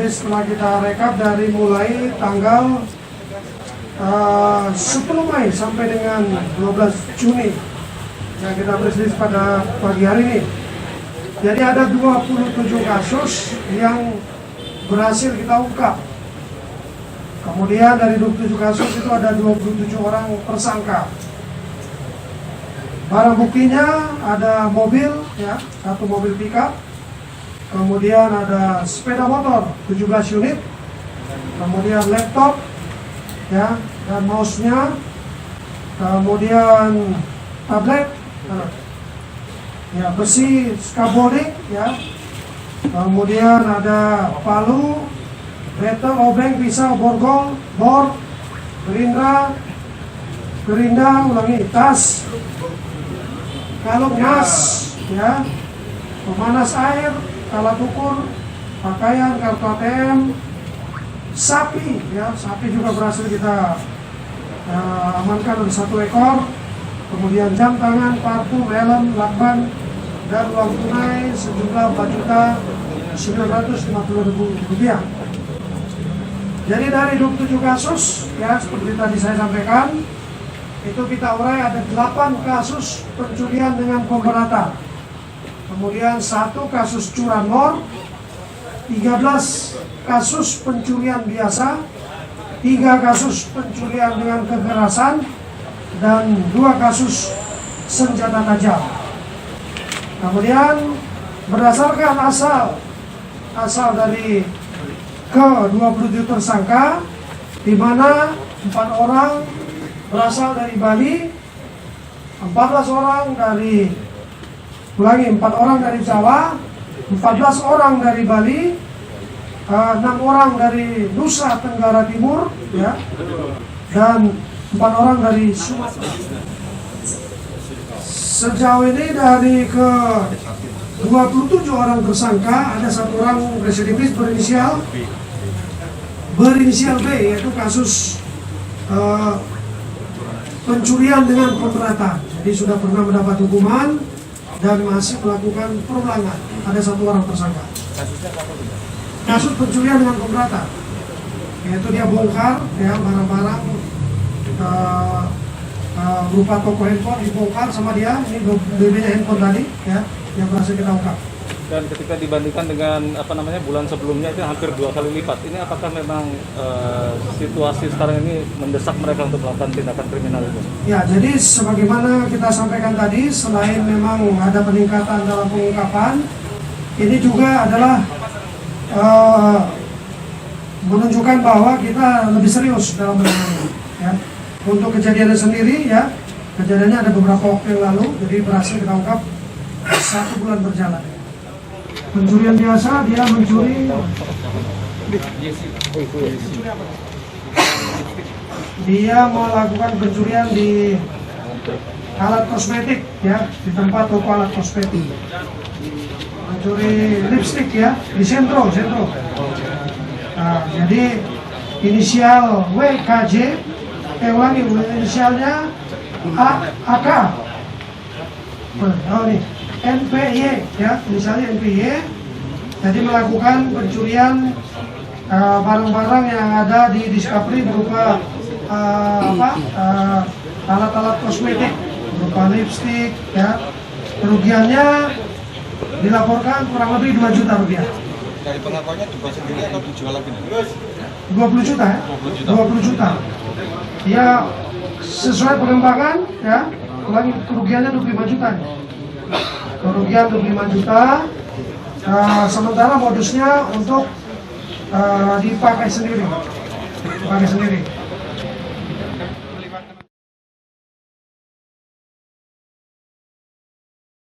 Jadi setelah kita rekap dari mulai tanggal 10 Mei sampai dengan 12 Juni yang kita press pada pagi hari ini. Jadi ada 27 kasus yang berhasil kita ungkap. Kemudian dari 27 kasus itu ada 27 orang tersangka. Barang buktinya ada mobil, ya, satu mobil pickup. Kemudian ada sepeda motor 17 unit. Kemudian laptop, ya, dan mouse-nya. Kemudian tablet, ya, besi scaffolding, ya. Kemudian ada palu, battle, obeng, pisau, borgol, bor, gerinda, ulangi, tas, kalung emas, ya, pemanas air, alat ukur, pakaian, kartu ATM, sapi, ya, sapi juga berhasil kita amankan ada 1 ekor, kemudian jam tangan, parfum, helm, lakban, dan uang tunai sejumlah Rp4.950.000. Jadi dari 27 kasus, ya, seperti tadi saya sampaikan, itu kita urai ada 8 kasus pencurian dengan pemberatan. Kemudian 1 kasus curanmor, 13 kasus pencurian biasa, 3 kasus pencurian dengan kekerasan, dan 2 kasus senjata tajam. Kemudian berdasarkan asal dari ke-27 tersangka, di mana 4 orang berasal dari Bali, 14 orang dari 4 orang dari Jawa, 14 orang dari Bali, 6 orang dari Nusa Tenggara Timur, ya, dan 4 orang dari Sumatera. Sejauh ini dari ke-27 orang tersangka, ada 1 orang residivis berinisial B, yaitu kasus pencurian dengan pemberatan. Jadi sudah pernah mendapat hukuman dan masih melakukan perulangan. Ada 1 orang tersangka. Kasus pencurian dengan pemberatan, yaitu dia bongkar, ya, barang-barang berupa toko handphone dibongkar sama dia. Ini BB-nya handphone tadi, ya, yang berhasil kita ungkap. Dan ketika dibandingkan dengan bulan sebelumnya itu hampir 2 kali lipat. Ini apakah memang situasi sekarang ini mendesak mereka untuk melakukan tindakan kriminal itu? Ya, jadi sebagaimana kita sampaikan tadi, selain memang ada peningkatan dalam pengungkapan, ini juga adalah menunjukkan bahwa kita lebih serius dalam menangani, ya. Untuk kejadiannya sendiri, ya, kejadiannya ada beberapa waktu yang lalu, jadi berhasil kita ungkap 1 bulan berjalan. Pencurian biasa, dia mencuri, dia melakukan pencurian di alat kosmetik, ya, di tempat toko alat kosmetik. Mencuri lipstick, ya, di sentro. Nah, jadi inisial WKJ, inisialnya AK, ini NPY, ya, inisialnya NPY. Jadi melakukan pencurian barang-barang yang ada di Discovery berupa alat-alat kosmetik, berupa lipstick, ya. Kerugiannya dilaporkan kurang lebih 2 juta rupiah. Dari pengakuannya dibuat sendiri atau dijual lagi? 20 juta, ya? 20 juta. Ya, sesuai pengembangan, ya, kerugiannya 25 juta. Kerugian 25 juta. Sementara modusnya untuk dipakai sendiri.